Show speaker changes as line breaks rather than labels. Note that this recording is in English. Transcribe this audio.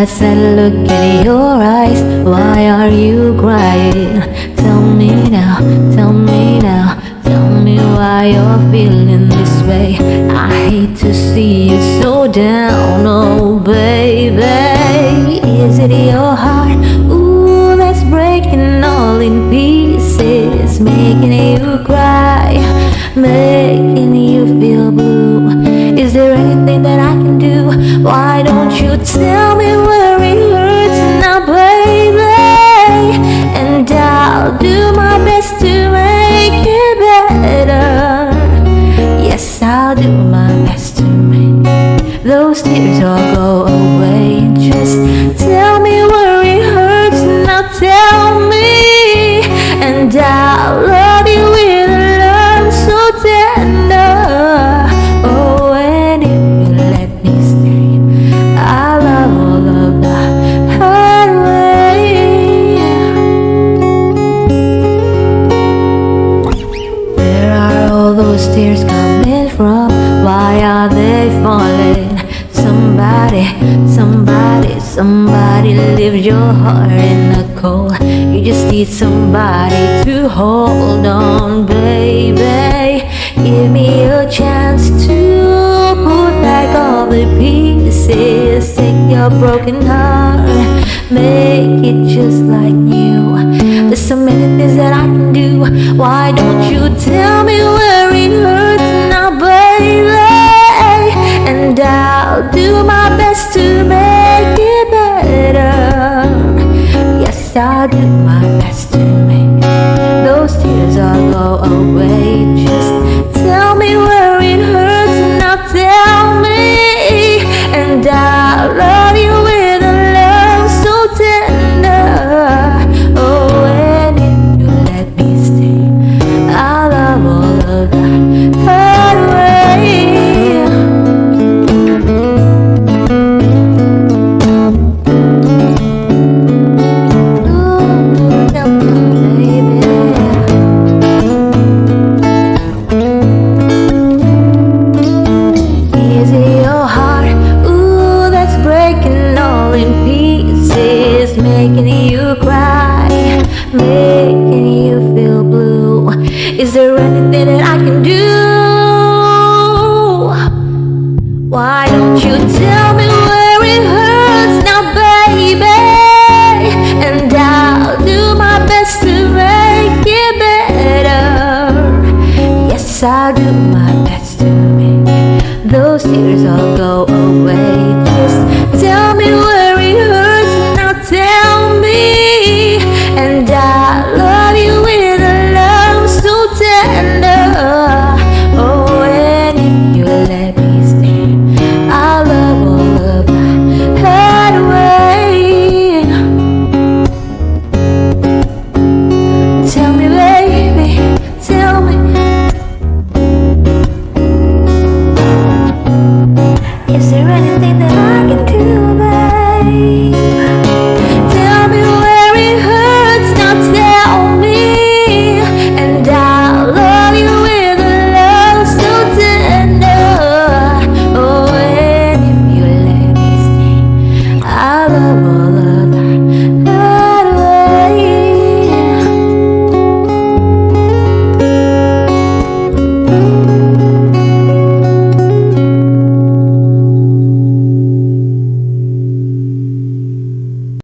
that sad look in your eyes? Why are you crying? Tell me now, tell me now, tell me why you're feeling this way. I hate to see you so down, oh baby. Is it your heart? Ooh, that's breaking all in pieces, making you cry, making you feel blue. Is there anything that I can do? Why don't you tell me where it hurts now, baby? And I'll do my best to make it better. Yes, I'll do my best to make those tears all go away. Just tell me where it hurts now, tell me, and I'll love you with a love so tender. Oh, and if you let me stay, I'll love all of the hard way. Where are all those tears coming from? Why are they falling? Somebody leave your heart in the cold. You just need somebody to hold on, baby. Give me a chance to put back all the pieces. Take your broken heart, make it just like new. There's so many things that I can do. Why don't you tell me where it hurts now, baby? And I'll do my best to make it better. Yes, I'll do my best to make those tears all go away. Just tell me where it hurts now, tell me, and I'll love you with a love so tender. Oh, and if you let me stay, I'll love all of the hard way. Making you cry, making you feel blue. Is there anything that I can do? Why don't you tell me where it hurts now, baby? And I'll do my best to make it better. Yes, I'll do my best to make those tears all go away.